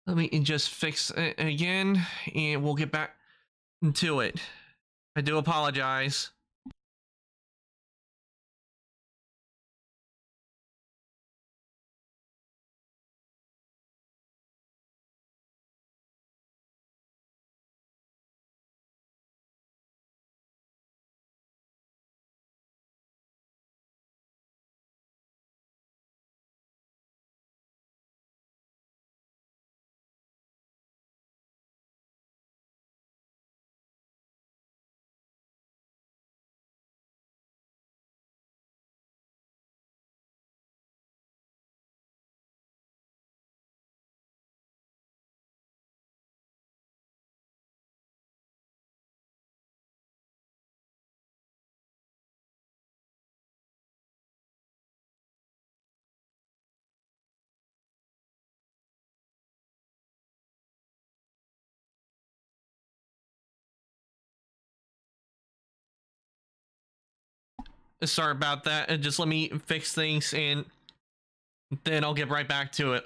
Let me just fix it again, and we'll get back to it. I do apologize. Sorry about that. Just let me fix things, and then I'll get right back to it.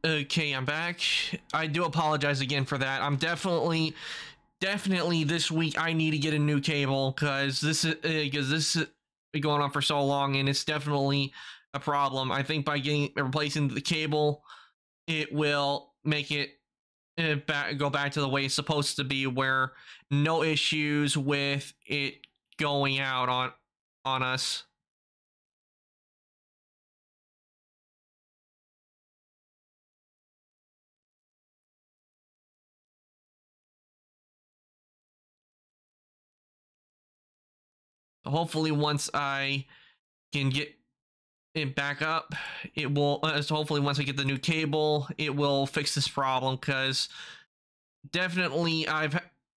Okay, I'm back. I do apologize again for that. I'm definitely this week I need to get a new cable because this is been going on for so long, and it's definitely a problem. I think by replacing the cable, it will make it go back to the way it's supposed to be, where no issues with it going out on us. Hopefully, once I can get it back up, it will. So hopefully, once I get the new cable, it will fix this problem. Because definitely,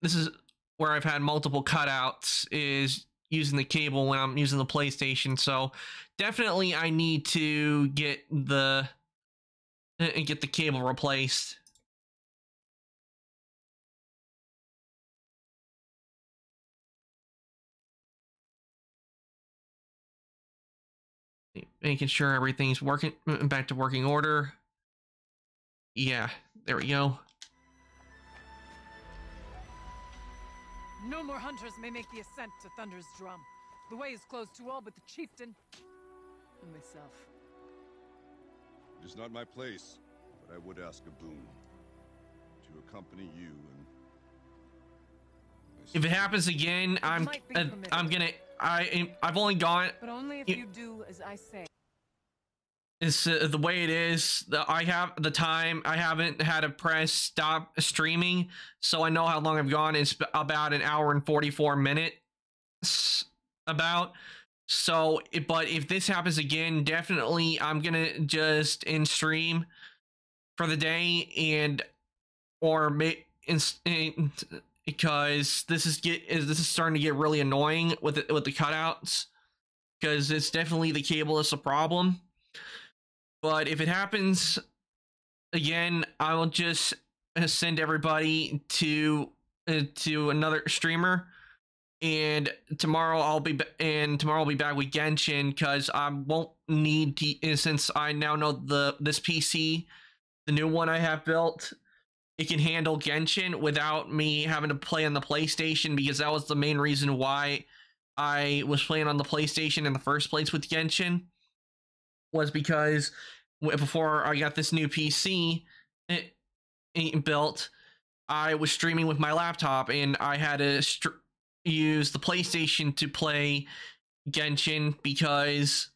this is where I've had multiple cutouts, is using the cable when I'm using the PlayStation. So definitely, I need to get the cable replaced. Making sure everything's working back to working order. Yeah, there we go. No more hunters may make the ascent to Thunder's Drum. The way is closed to all but the chieftain and myself. It is not my place, but I would ask a boon. To accompany you and... If it happens again, I've only gone... But only if you do as I say. It's the way it is. I have the time. I haven't had to press stop streaming, so I know how long I've gone. It's about an hour and 44 minutes. But if this happens again, definitely I'm gonna just in stream for the day, because this is starting to get really annoying with the cutouts, because it's definitely the cable is a problem. But if it happens again, I will just send everybody to another streamer, and tomorrow I'll be back with Genshin, because I won't need to, since I now know this PC, the new one I have built, it can handle Genshin without me having to play on the PlayStation, because that was the main reason why I was playing on the PlayStation in the first place with Genshin, was because before I got this new PC built, I was streaming with my laptop, and I had to use the PlayStation to play Genshin because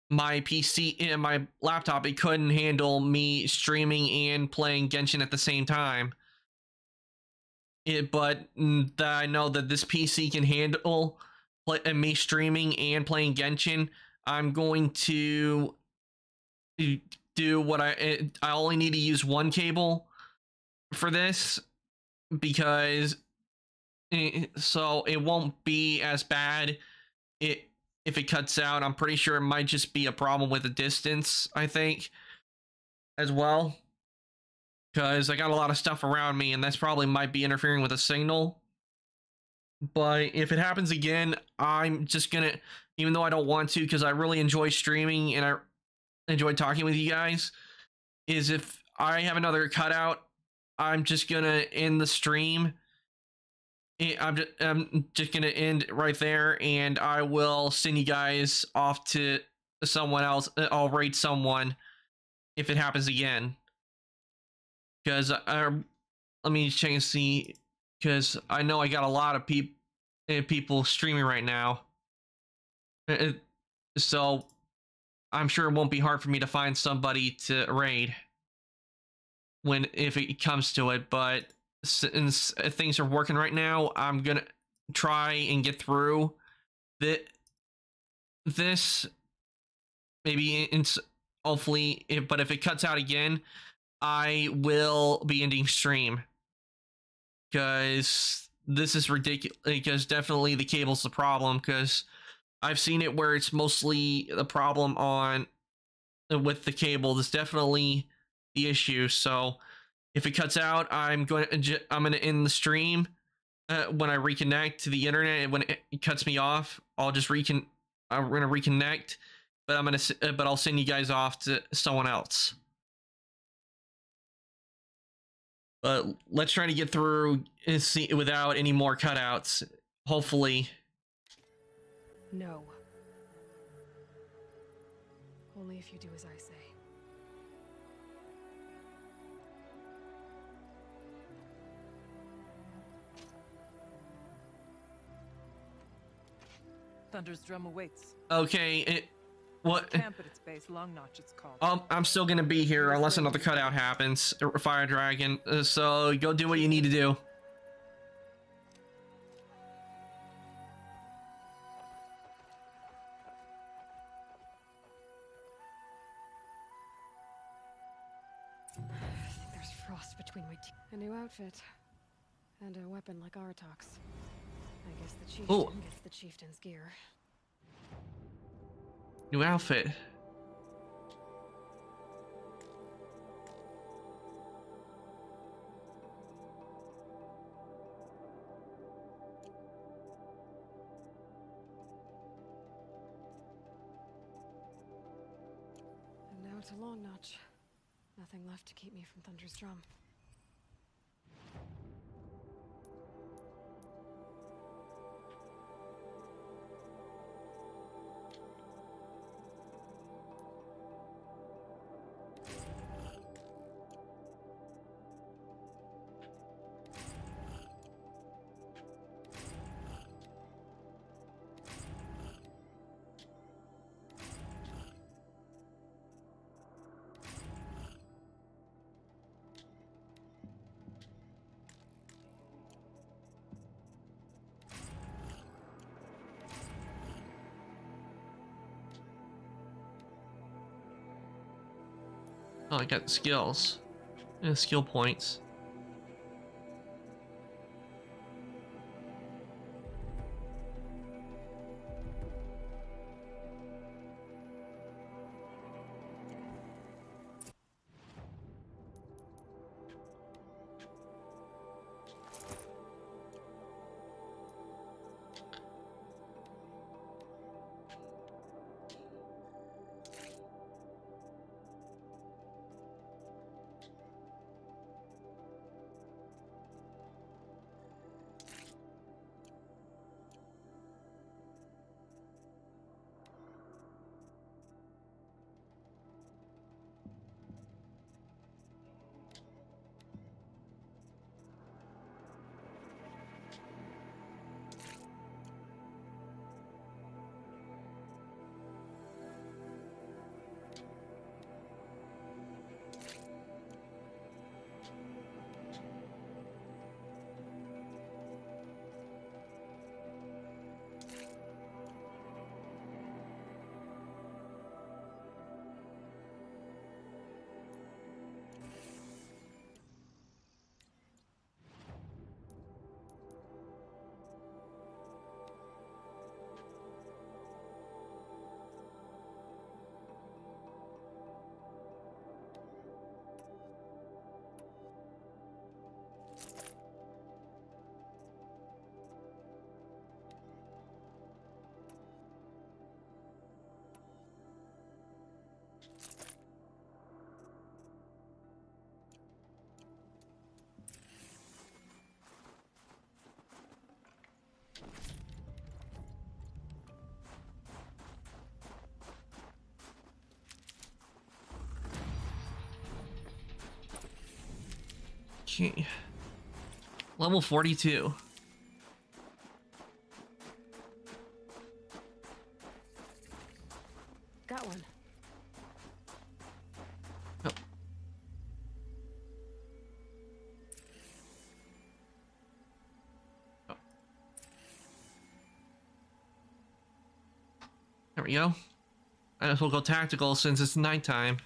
my PC and my laptop, it couldn't handle me streaming and playing Genshin at the same time. But I know that this PC can handle me streaming and playing Genshin. I'm going to do what I only need to use one cable for this, because so it won't be as bad if it cuts out. I'm pretty sure it might just be a problem with the distance, I think, as well, because I got a lot of stuff around me and that's probably might be interfering with the signal. But if it happens again, I'm just gonna, even though I don't want to, because I really enjoy streaming and I enjoy talking with you guys, is if I have another cutout, I'm just gonna end the stream. I'm just gonna end right there, and I will send you guys off to someone else. I'll rate someone if it happens again. Because let me check and see, because I know I got a lot of people streaming right now. So I'm sure it won't be hard for me to find somebody to raid if it comes to it, but since things are working right now, I'm gonna try and get through this maybe hopefully, but if it cuts out again, I will be ending stream, because this is ridiculous. Because definitely the cable's the problem, because I've seen it where it's mostly the problem with the cable. That's definitely the issue. So if it cuts out, I'm going to end the stream when I reconnect to the internet. When it cuts me off, I'm going to reconnect, but I'll send you guys off to someone else. But let's try to get through without any more cutouts. Hopefully. No. Only if you do as I say. Thunder's Drum awaits. Okay, what? Camp at its base, Long Notch it's called. I'm still gonna be here unless another cutout happens, Fire Dragon. So go do what you need to do. I think there's frost between my teeth. A new outfit. And a weapon like Artox. I guess the chieftain gets the chieftain's gear. New outfit. And now to Long Notch. Nothing left to keep me from Thunder's Drum. Oh, I got skills. Yeah, skill points. Okay. Level 42. Got one. Oh. Oh. There we go. I guess we'll go tactical since it's nighttime.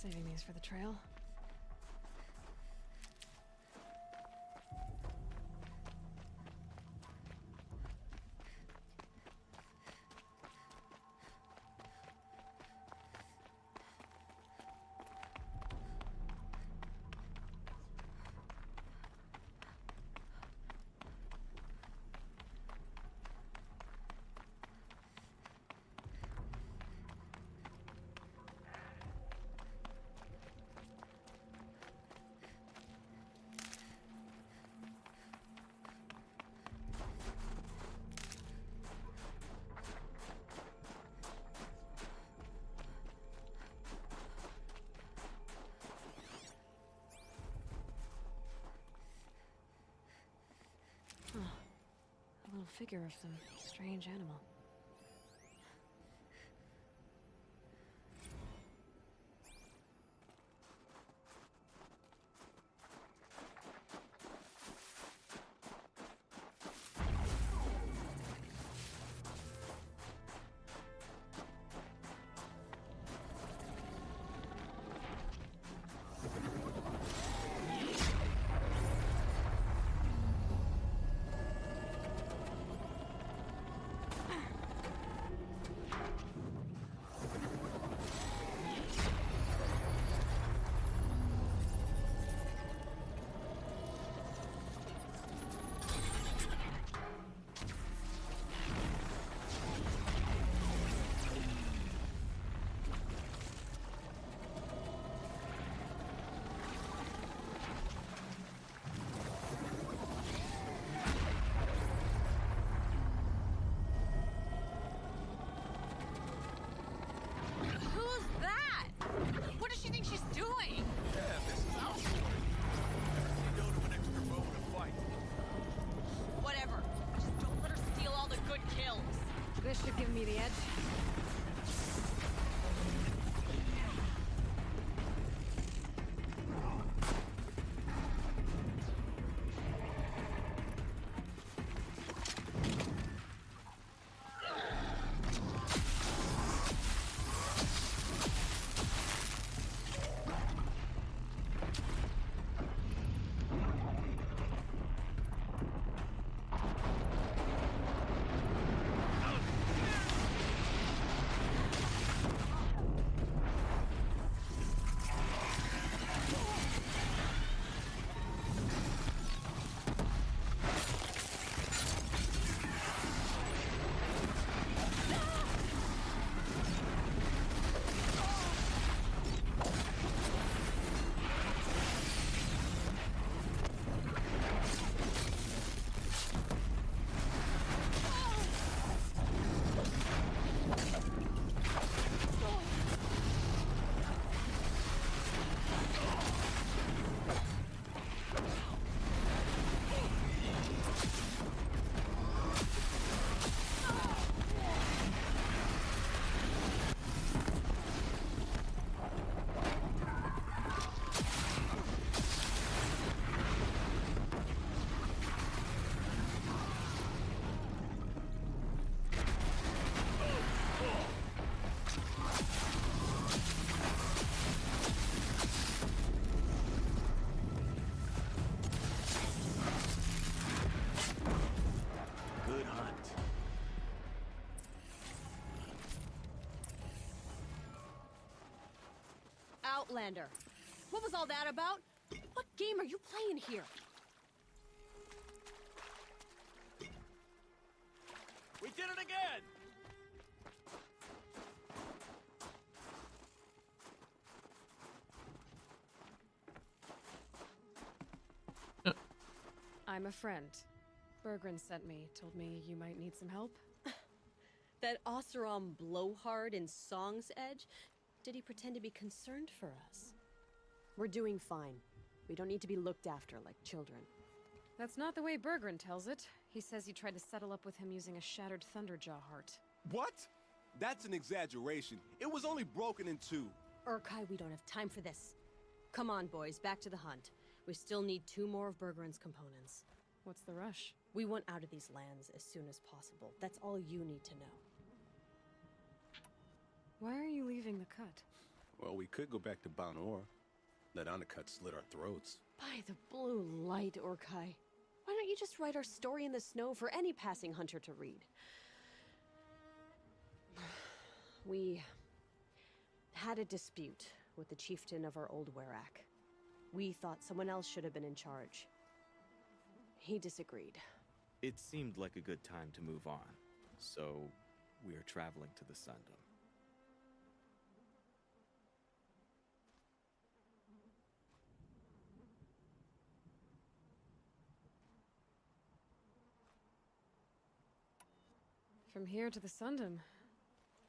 Saving these for the trail. Huh. A little figure of some strange animal. This should give me the edge. Outlander. What was all that about? What game are you playing here? We did it again! I'm a friend. Bergren sent me, told me you might need some help. That Oseram blowhard in Song's Edge? Did he pretend to be concerned for us? We're doing fine. We don't need to be looked after like children. That's not the way Bergren tells it. He says you tried to settle up with him using a shattered Thunderjaw heart. What? That's an exaggeration. It was only broken in two. Urkai, we don't have time for this. Come on, boys, back to the hunt. We still need 2 more of Bergren's components. What's the rush? We want out of these lands as soon as possible. That's all you need to know. Why are you leaving the cut? Well, we could go back to Banor. Let Undercut slit our throats. By the blue light, Urkai. Why don't you just write our story in the snow for any passing hunter to read? We had a dispute with the chieftain of our old Werak. We thought someone else should have been in charge. He disagreed. It seemed like a good time to move on, so we are traveling to the Sundom. From here to the Sundom.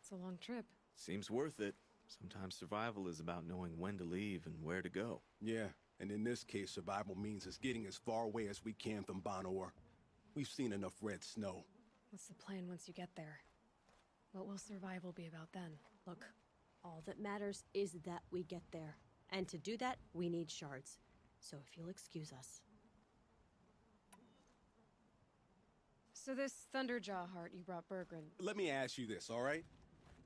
It's a long trip. Seems worth it. Sometimes survival is about knowing when to leave and where to go. Yeah, and in this case, survival means us getting as far away as we can from Banor. We've seen enough red snow. What's the plan once you get there? What will survival be about then? Look, all that matters is that we get there. And to do that, we need shards. So if you'll excuse us. So this Thunderjaw heart you brought Bergren. Let me ask you this, all right?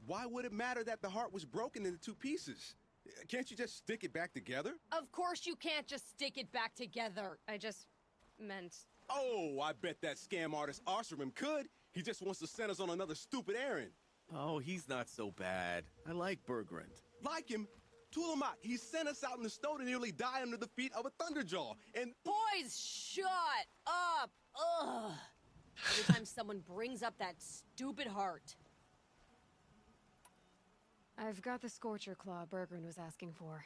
Why would it matter that the heart was broken into 2 pieces? Can't you just stick it back together? Of course you can't just stick it back together. I just meant... Oh, I bet that scam artist Oseram could. He just wants to send us on another stupid errand. Oh, he's not so bad. I like Bergrand. Like him? Tulamak, he sent us out in the snow to nearly die under the feet of a Thunderjaw, and... Boys, shut up! Ugh! Every time someone brings up that stupid heart. I've got the Scorcher Claw Bergren was asking for.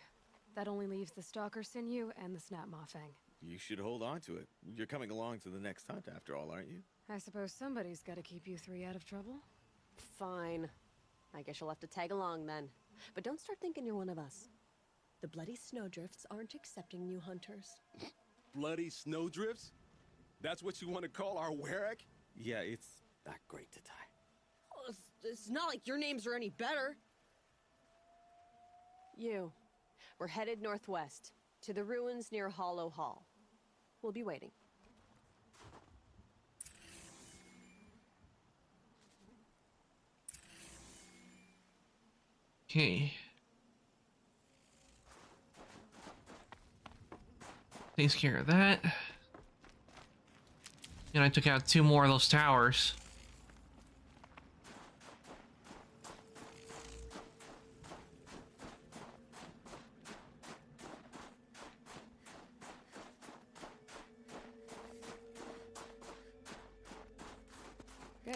That only leaves the Stalker Sinew and the Snap Maw Fang. You should hold on to it. You're coming along to the next hunt after all, aren't you? I suppose somebody's gotta keep you 3 out of trouble. Fine. I guess you'll have to tag along then. But don't start thinking you're one of us. The Bloody Snowdrifts aren't accepting new hunters. Bloody snowdrifts? That's what you want to call our Werak? Yeah, it's not great to tie. Oh, it's not like your names are any better. We're headed northwest, to the ruins near Hollow Hall. We'll be waiting. Okay. Takes care of that. And I took out 2 more of those towers. Good.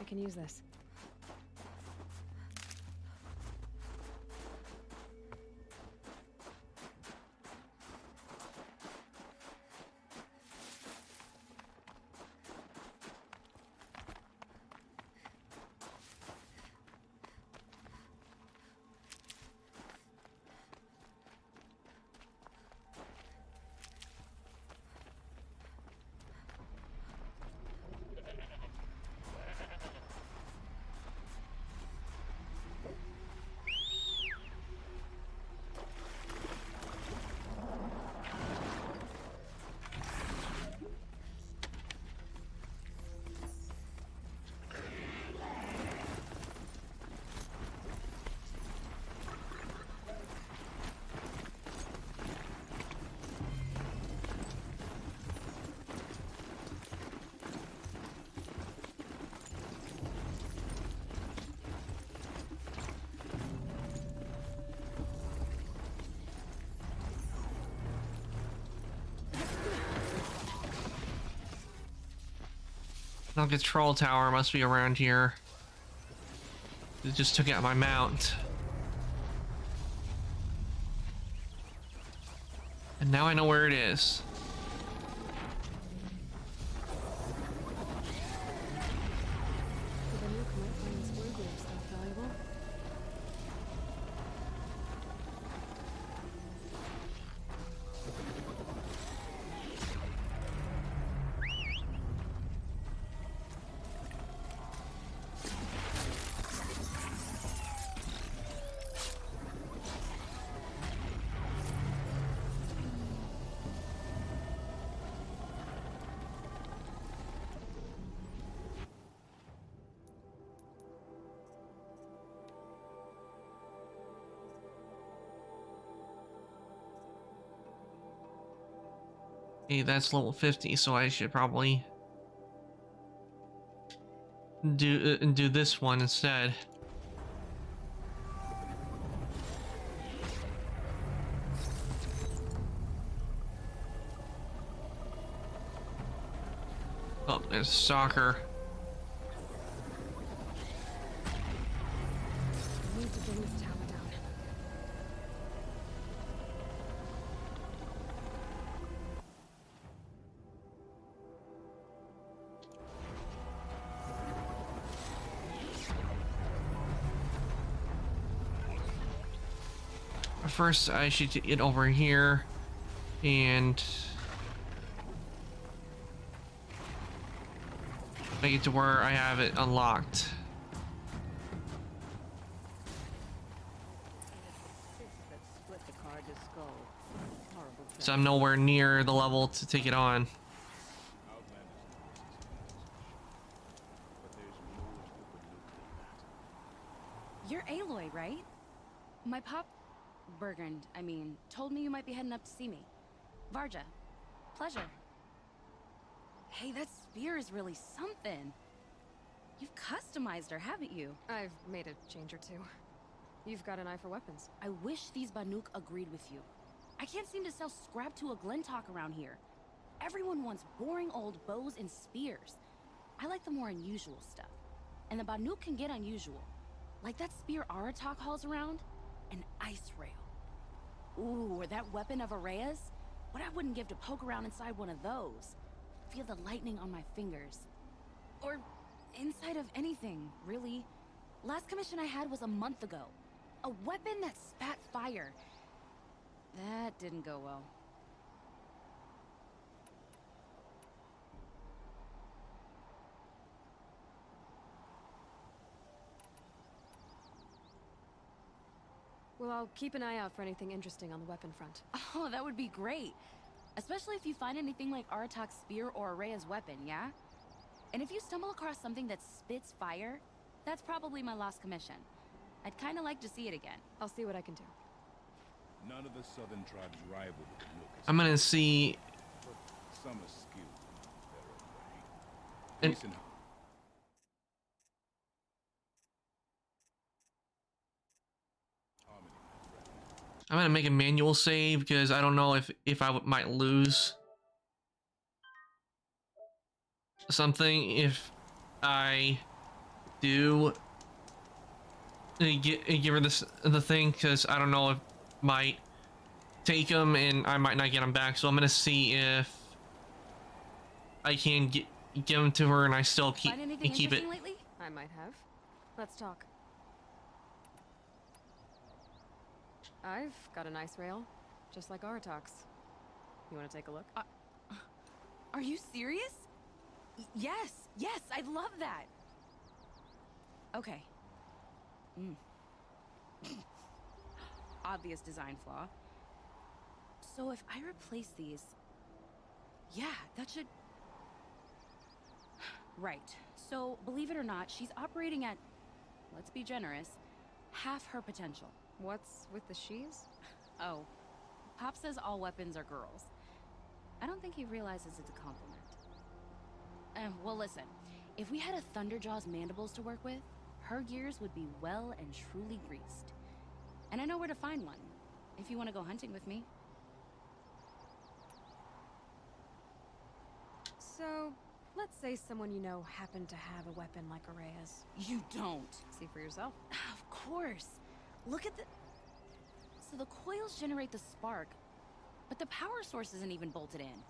I can use this. Now control tower must be around here. It just took out my mount. And now I know where it is. The Banuk might find this blue-grave stuff valuable. Hey, that's level 50, so I should probably do this one instead. Oh, there's Stalker. I need to bring this tower down. First, I should get over here and make it to where I have it unlocked. So I'm nowhere near the level to take it on. You're Aloy, right? My pop... Bergund, I mean, told me you might be heading up to see me. Varja. Pleasure. Hey, that spear is really something. You've customized her, haven't you? I've made a change or two. You've got an eye for weapons. I wish these Banuk agreed with you. I can't seem to sell scrap to a Glintock around here. Everyone wants boring old bows and spears. I like the more unusual stuff. And the Banuk can get unusual. Like that spear Aratak hauls around. An ice rail. Ooh, or that weapon of Araya's? What I wouldn't give to poke around inside one of those. Feel the lightning on my fingers. Or inside of anything, really. Last commission I had was a month ago. A weapon that spat fire. That didn't go well. Well, I'll keep an eye out for anything interesting on the weapon front. Oh, that would be great. Especially if you find anything like Aratak's spear or Araya's weapon, yeah? And if you stumble across something that spits fire, that's probably my lost commission. I'd kind of like to see it again. I'll see what I can do. None of the southern tribes rival with the Banuk. I'm gonna see. But some are skilled in their own way. And- Listen, harmony, my friend. I'm gonna make a manual save because I don't know if I might lose something if I do give her the thing, because I don't know if might take them and I might not get them back. So I'm gonna see if I can give them to her and I still keep Find anything it. interesting lately? I might have. Let's talk. I've got an ice rail, just like Aratak's. You want to take a look? Are you serious? Yes, yes, I'd love that. Okay. Obvious design flaw. So if I replace these... Yeah, that should... Right. So, believe it or not, she's operating at, let's be generous, half her potential. What's with the she's? Oh, Pop says all weapons are girls. I don't think he realizes it's a compliment. Well, listen. If we had a Thunderjaw's mandibles to work with, her gears would be well and truly greased. And I know where to find one, if you want to go hunting with me. So, Let's say someone you know happened to have a weapon like Araya's. You don't. See for yourself. Of course. Look at the... So the coils generate the spark, but the power source isn't even bolted in.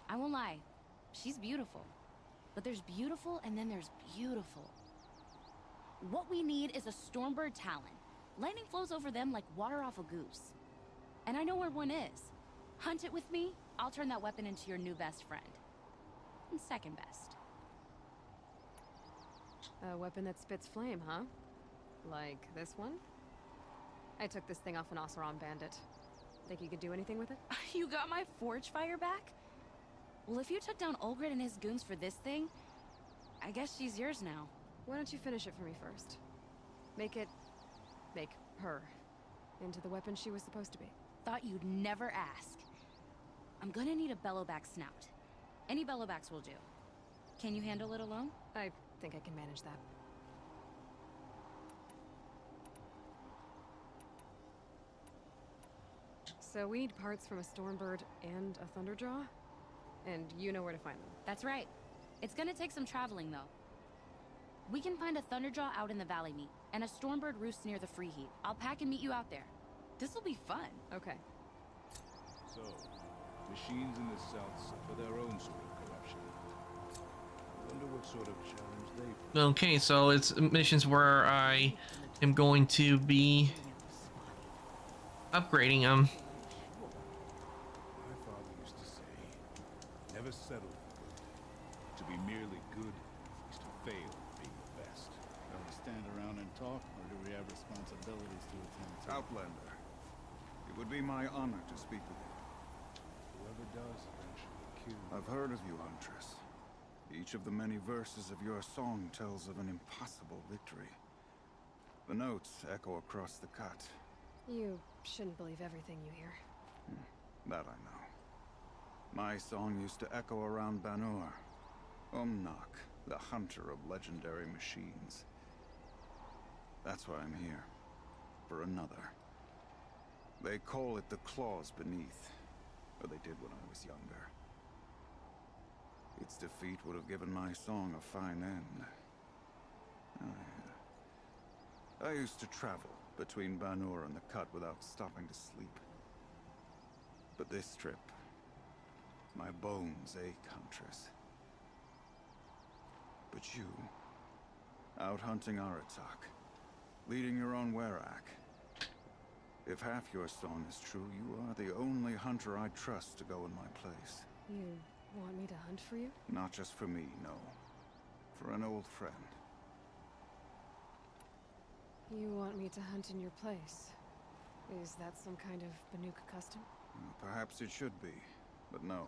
I won't lie. She's beautiful. But there's beautiful and then there's beautiful. What we need is a Stormbird Talon. Lightning flows over them like water off a goose. And I know where one is. Hunt it with me, I'll turn that weapon into your new best friend. And second best. A weapon that spits flame, huh? Like this one? I took this thing off an Oseram bandit. Think you could do anything with it? You got my forge fire back? Well, if you took down Olgrid and his goons for this thing, I guess she's yours now. Why don't you finish it for me first? Make her into the weapon she was supposed to be. Thought you'd never ask. I'm gonna need a bellowback snout. Any bellowbacks will do. Can you handle it alone? I think I can manage that. So we need parts from a Stormbird and a Thunderjaw? And you know where to find them. That's right. It's gonna take some traveling, though. We can find a Thunderjaw out in the Valley Meet, and a Stormbird roost near the Free Heat. I'll pack and meet you out there. This'll be fun. Okay. So, machines in the South suffer their own sort of corruption. I wonder what sort of challenge they... Okay, so it's missions where I am going to be upgrading them. My father used to say, never settle for good. To be merely good is to fail at being the best. Shall we stand around and talk, or do we have responsibilities to attend to? Outlander, it would be my honor to speak with you. Whoever does eventually kill. I've heard of you, Huntress. Each of the many verses of your song tells of an impossible victory. The notes echo across the cut. You shouldn't believe everything you hear. That I know. My song used to echo around Banur. Umnak, the hunter of legendary machines. That's why I'm here. For another. They call it the Claws Beneath. Or they did when I was younger. Its defeat would have given my song a fine end. I used to travel between Banur and the Cut without stopping to sleep. But this trip, my bones ache, Huntress. But you, out hunting Aratak, leading your own Werak. If half your song is true, you are the only hunter I trust to go in my place. You want me to hunt for you? Not just for me, no. For an old friend. You want me to hunt in your place? Is that some kind of Banuk custom? Perhaps it should be, but no.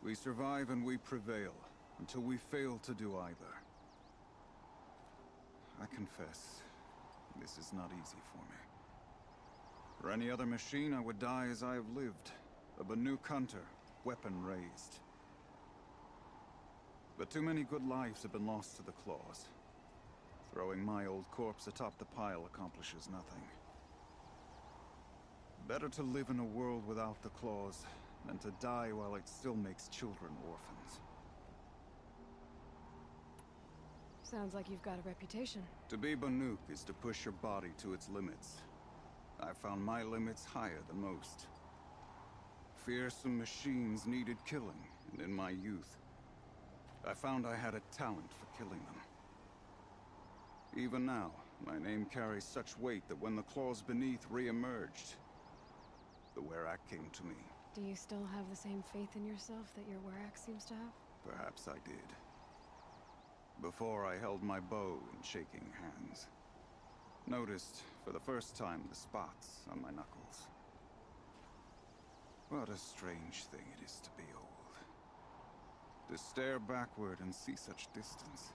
We survive and we prevail, until we fail to do either. I confess, this is not easy for me. For any other machine, I would die as I have lived. A Banuk hunter, weapon raised. But too many good lives have been lost to the Claws. Throwing my old corpse atop the pile accomplishes nothing. Better to live in a world without the Claws than to die while it still makes children orphans. Sounds like you've got a reputation. To be Banuk is to push your body to its limits. I found my limits higher than most. Fearsome machines needed killing, and in my youth, I found I had a talent for killing them. Even now, my name carries such weight that when the Claws Beneath re-emerged, the Werak came to me. Do you still have the same faith in yourself that your Werak seems to have? Perhaps I did. Before I held my bow in shaking hands. Noticed, for the first time, the spots on my knuckles. What a strange thing it is to be old. To stare backward and see such distance.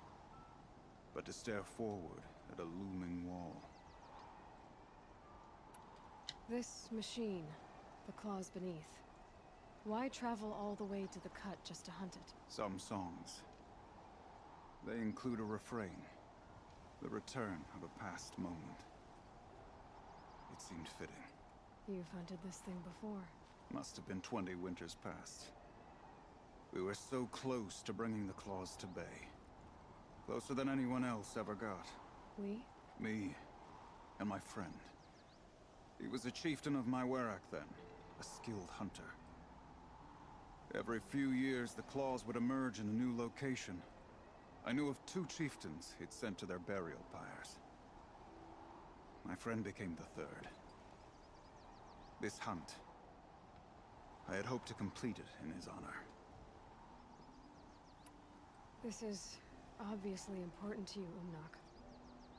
But to stare forward at a looming wall. This machine, the Claws Beneath. Why travel all the way to the Cut just to hunt it? Some songs. They include a refrain. The return of a past moment. It seemed fitting. You've hunted this thing before. Must have been 20 winters past. We were so close to bringing the claws to bay. Closer than anyone else ever got. We? Me and my friend. He was a chieftain of my Werak then, a skilled hunter. Every few years, the claws would emerge in a new location. I knew of 2 chieftains he'd sent to their burial pyres. My friend became the 3rd. This hunt, I had hoped to complete it in his honor. This is obviously important to you, Umnak.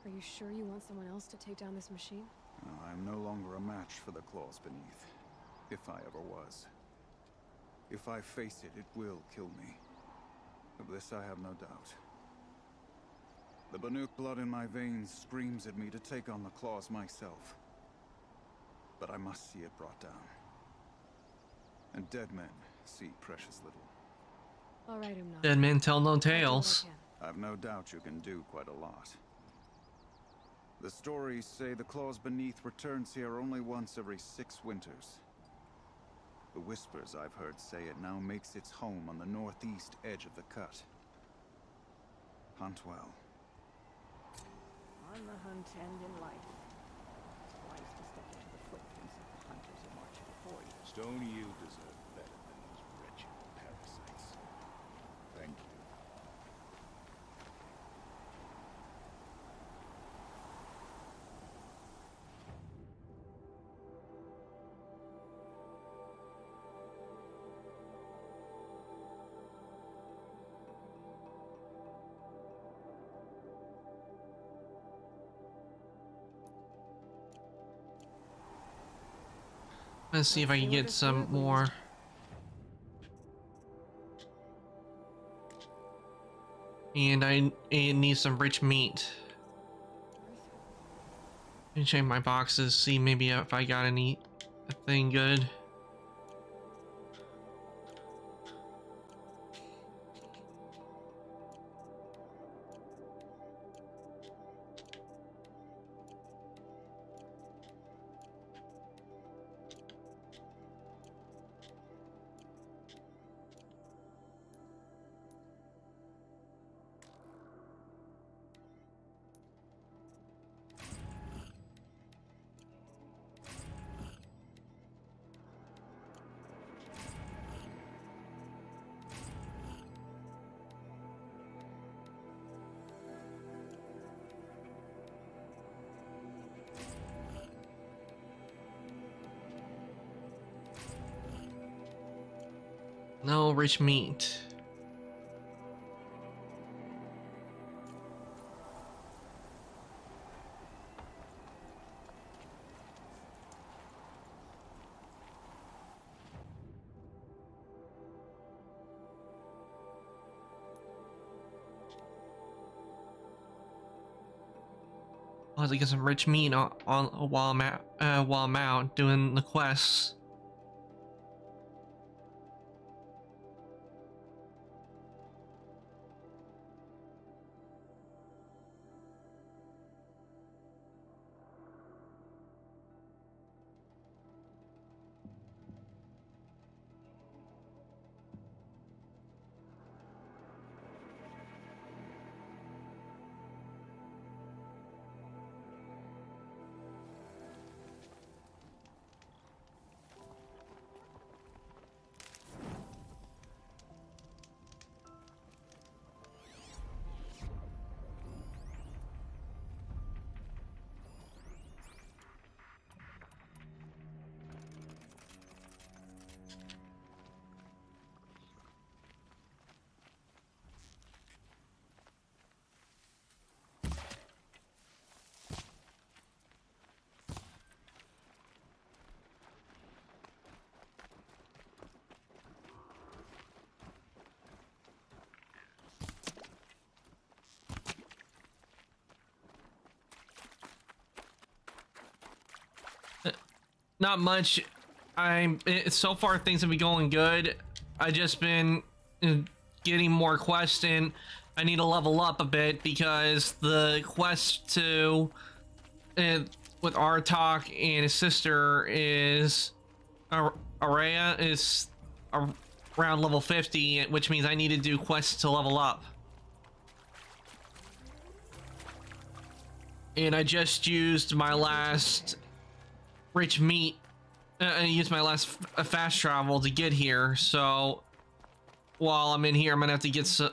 Are you sure you want someone else to take down this machine? No, I am no longer a match for the claws beneath, if I ever was. If I face it, it will kill me. Of this I have no doubt. The Banuk blood in my veins screams at me to take on the claws myself. But I must see it brought down. And dead men see precious little. All right, Umnak. Dead men tell no tales. I've no doubt you can do quite a lot. The stories say the claws beneath returns here only once every 6 winters. The whispers I've heard say it now makes its home on the northeast edge of the cut. Hunt well. On the hunt and in life, it's wise to step into the footprints of the hunters who march before you. Stone Yield deserve better than those wretched parasites. Thank you. Let's see if I can get some more. And I need some rich meat. Let me check my boxes, see maybe if I got anything good. No rich meat. I'll have to get some rich meat on while I'm out doing the quests. Not much. So far things have been going good. I just been getting more quests in. I need to level up a bit because the quest to with Artok and his sister is Araya is around level 50, which means I need to do quests to level up. And I just used my last rich meat. I used my last fast travel to get here. So while I'm in here, I'm gonna have to get some.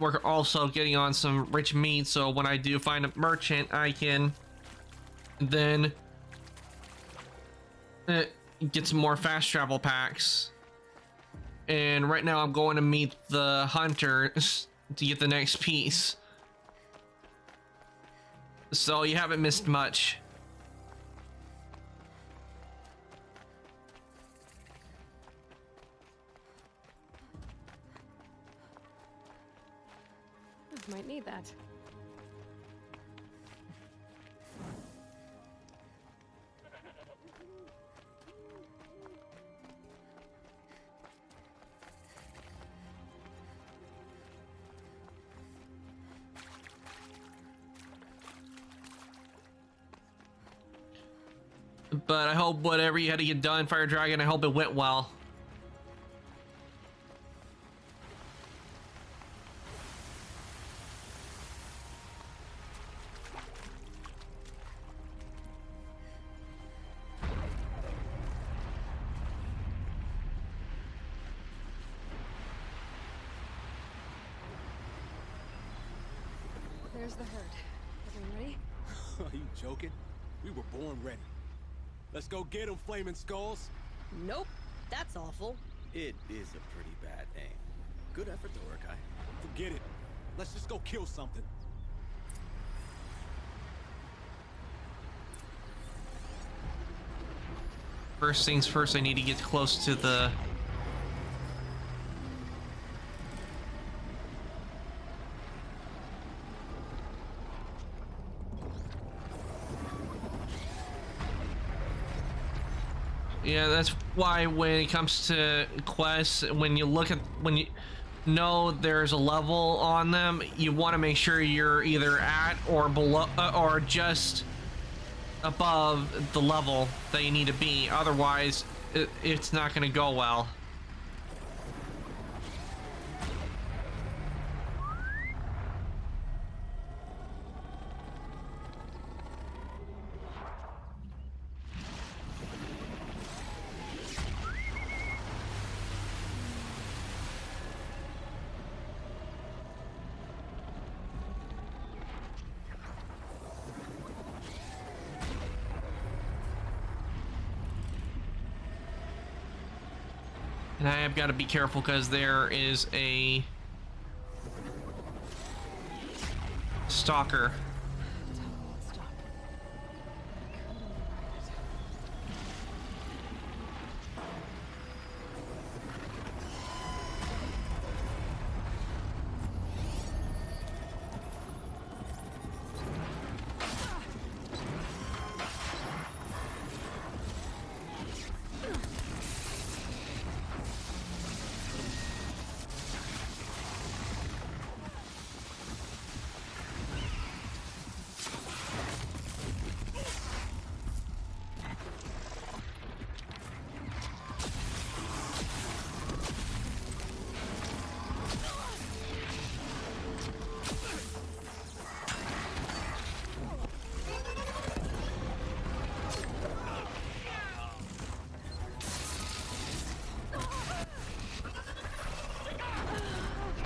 We're also getting on some rich meat. So when I do find a merchant, I can then get some more fast travel packs. And right now I'm going to meet the hunters to get the next piece. So you haven't missed much. Might need that. But I hope whatever you had to get done, Fire Dragon, I hope it went well. There's the herd. Everyone ready? Are you joking? We were born ready. Let's go get them, Flaming Skulls. Nope. That's awful. It is a pretty bad name. Good effort, though, Urkai. Forget it. Let's just go kill something. First things first, I need to get close to the... Yeah, that's why when it comes to quests, when you know there's a level on them, you want to make sure you're either at or below or just above the level that you need to be. Otherwise, it's not going to go well. And I have got to be careful because there is a stalker.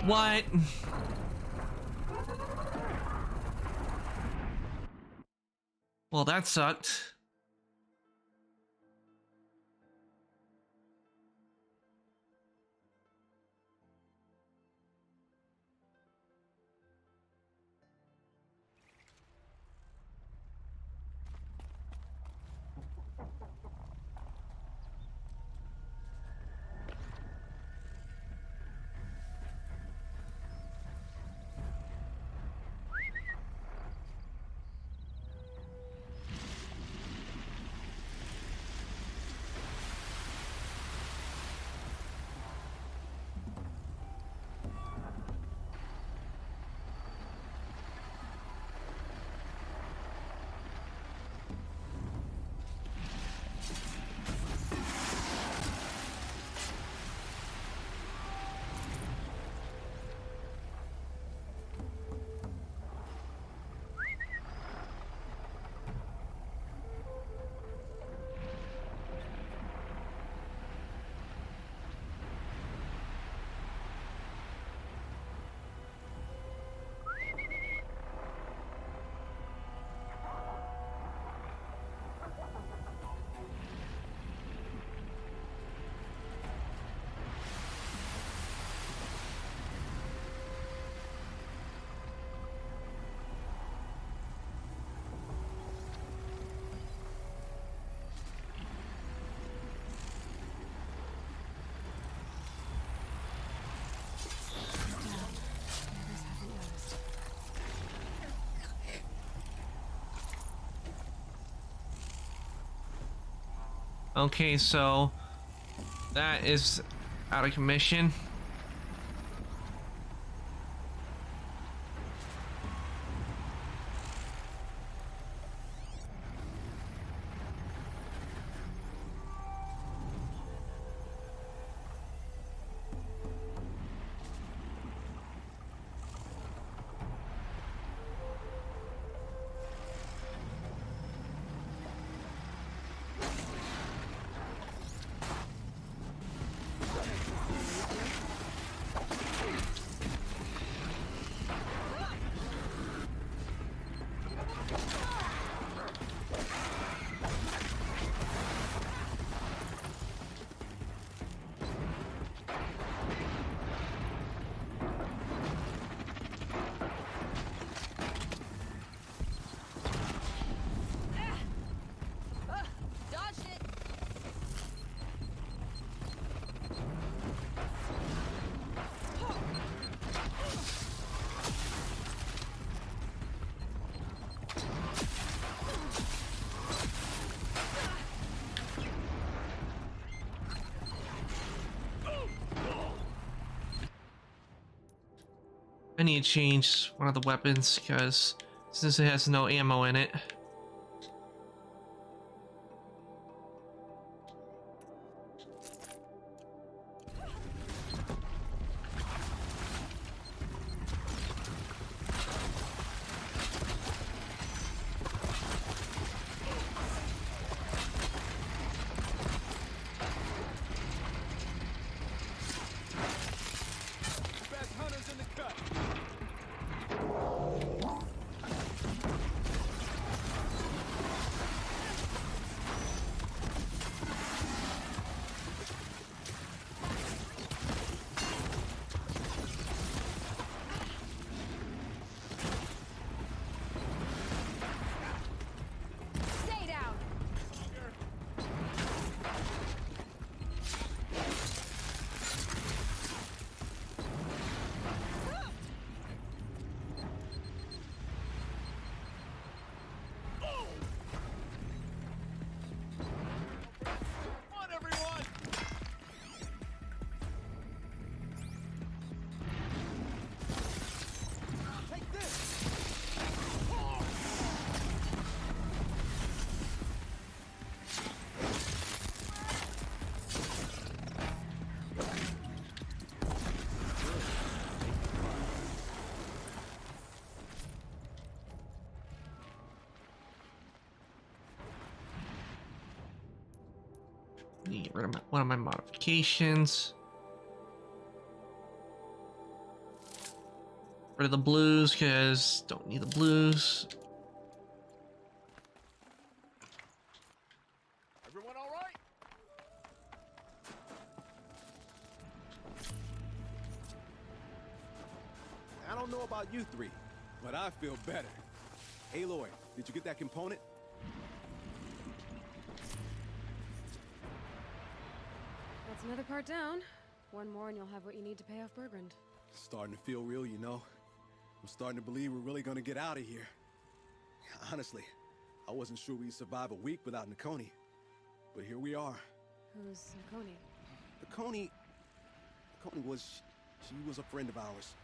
What? Well, that sucked. Okay, so that is out of commission. I need to change one of the weapons because since it has no ammo in it. Need to get rid of one of my modifications. Rid of the blues because don't need the blues. Everyone all right? I don't know about you three, but I feel better. Aloy, did you get that component? That's another part down. One more and you'll have what you need to pay off Bergrund. Starting to feel real, you know. I'm starting to believe we're really gonna get out of here. Honestly, I wasn't sure we'd survive a week without Nakoni. But here we are. Who's Nakoni? Nakoni was... she was a friend of ours.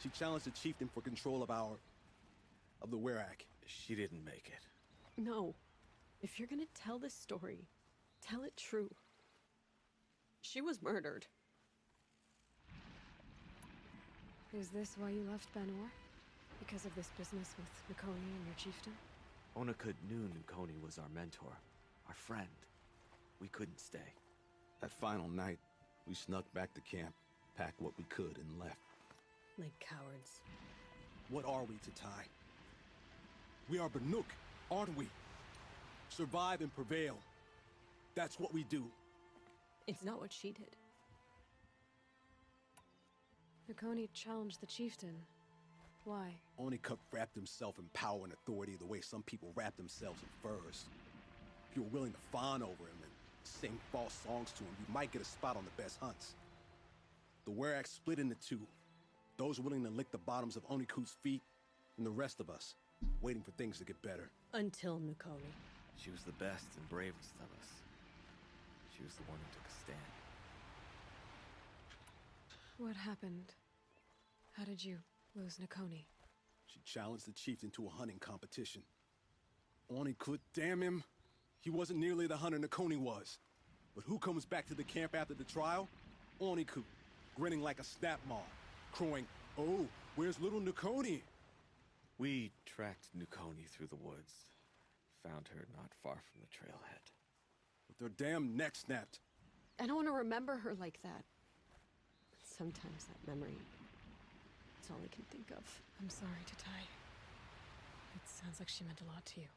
She challenged the chieftain for control of the Werak. She didn't make it. No. If you're gonna tell this story, tell it true. She was murdered. Is this why you left Banor? Because of this business with Nakoni and your chieftain? Onakut knew Nakoni was our mentor, our friend. We couldn't stay. That final night, we snuck back to camp, packed what we could, and left. Like cowards. What are we, Tatai? We are Banuk, aren't we? Survive and prevail. That's what we do. It's not what she did. Nakoni challenged the chieftain. Why? Onikup wrapped himself in power and authority the way some people wrap themselves in furs. If you're willing to fawn over him and sing false songs to him, you might get a spot on the best hunts. The Werak split into two. Those willing to lick the bottoms of Onikut's feet, and the rest of us, waiting for things to get better. Until Nakoni. She was the best and bravest of us. She was the one who took a stand. What happened? How did you lose Nakoni? She challenged the chieftain to a hunting competition. Oni could, damn him. He wasn't nearly the hunter Nakoni was. But who comes back to the camp after the trial? Oniku, grinning like a snap maw, crowing, "Oh, where's little Nakoni?" We tracked Nakoni through the woods. Found her not far from the trailhead. With their damn neck snapped. I don't want to remember her like that. Sometimes that memory, it's all I can think of. I'm sorry, Tatai. It sounds like she meant a lot to you.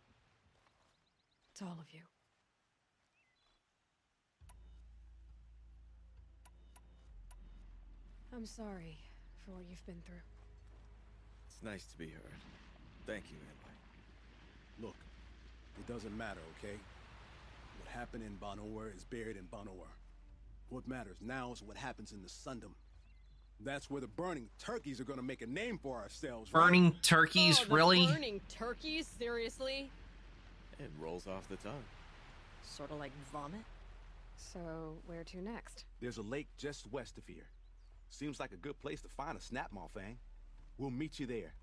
To all of you. I'm sorry for what you've been through. It's nice to be heard. Thank you, Aloy. Look, it doesn't matter, okay? What happened in Banor is buried in Banor. What matters now is what happens in the Sundom. That's where the burning turkeys are gonna make a name for ourselves, right? Burning turkeys, Oh, the really? burning turkeys? Seriously? It rolls off the tongue. Sort of like vomit? So, where to next? There's a lake just west of here. Seems like a good place to find a snapmaw fang. We'll meet you there.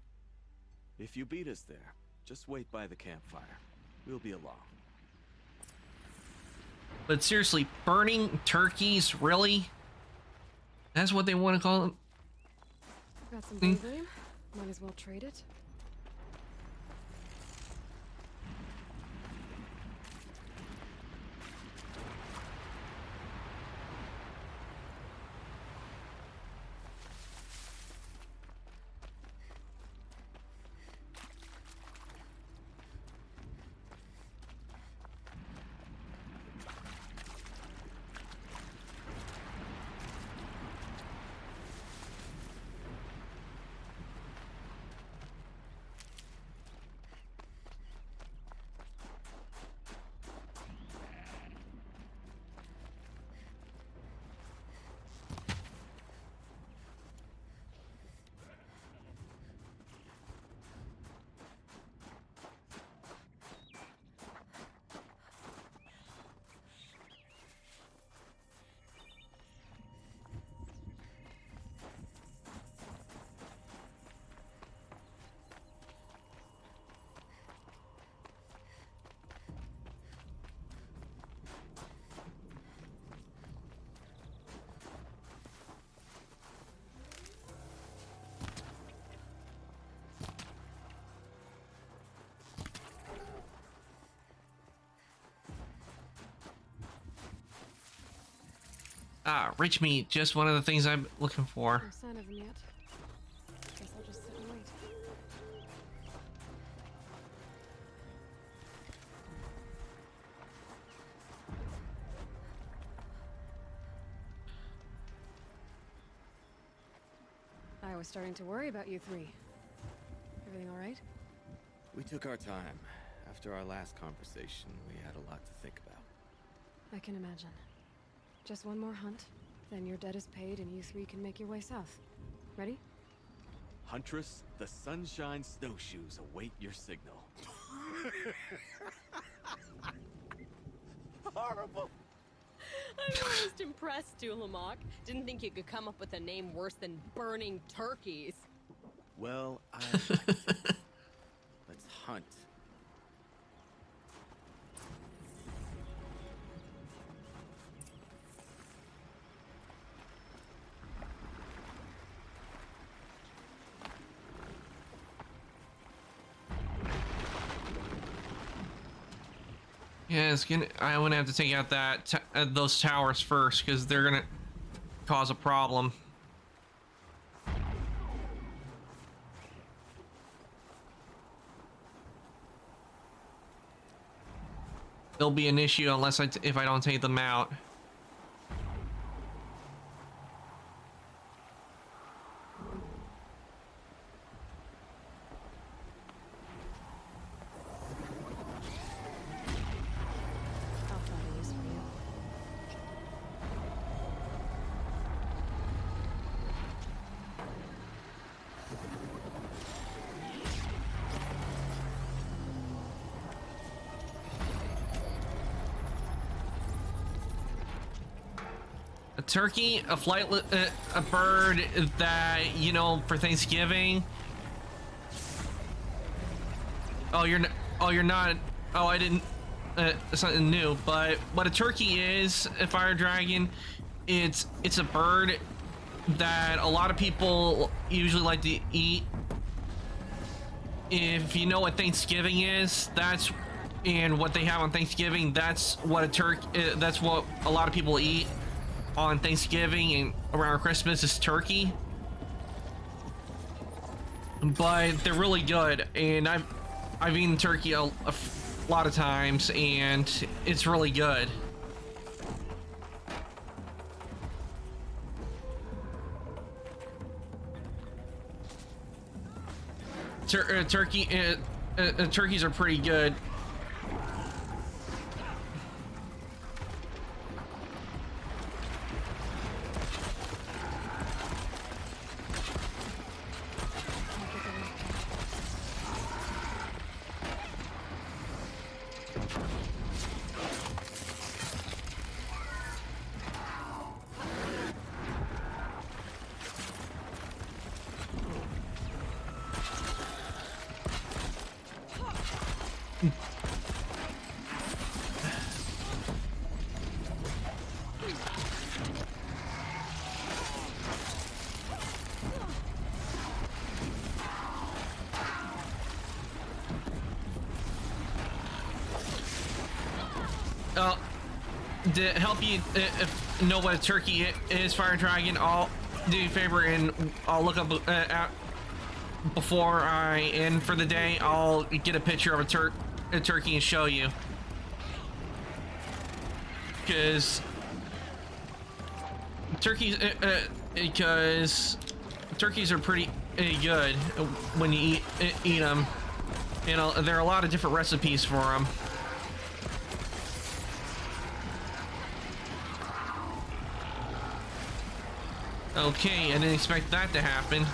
If you beat us there, just wait by the campfire. We'll be along. But seriously, burning turkeys, really? That's what they want to call them? Got some Benzame? Might as well trade it. Ah, rich meat, just one of the things I'm looking for. No sign of him yet. Guess I'll just sit and wait. I was starting to worry about you three. Everything all right? We took our time. After our last conversation, we had a lot to think about. I can imagine. Just one more hunt, then your debt is paid and you three can make your way south. Ready? Huntress, the Sunshine Snowshoes await your signal. Horrible. I'm most impressed, Tulamok. Didn't think you could come up with a name worse than burning turkeys. Well, I liked it. Let's hunt. Yeah, it's gonna. I'm gonna have to take out that those towers first because they're gonna cause a problem. There'll be an issue unless if I don't take them out. turkey, a flightless, a bird that, you know, for Thanksgiving. Oh, you're not. Oh, I didn't. Something new. But what a turkey is, a fire dragon, it's a bird that a lot of people usually like to eat. If you know what Thanksgiving is, and what they have on Thanksgiving, that's what that's what a lot of people eat on Thanksgiving and around Christmas is turkey. But they're really good, and I've eaten turkey a lot of times, and it's really good. Turkeys are pretty good. To help you know what a turkey is, Fire Dragon, I'll do you a favor and I'll look up before I end for the day. I'll get a picture of a turkey and show you, because turkeys are pretty good when you eat them. You know, there are a lot of different recipes for them. Okay, I didn't expect that to happen.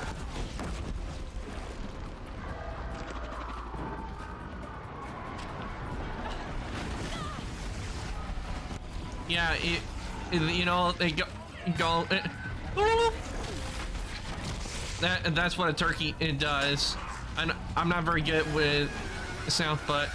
Yeah, you know, they go that's what a turkey does. I'm not very good with sound, but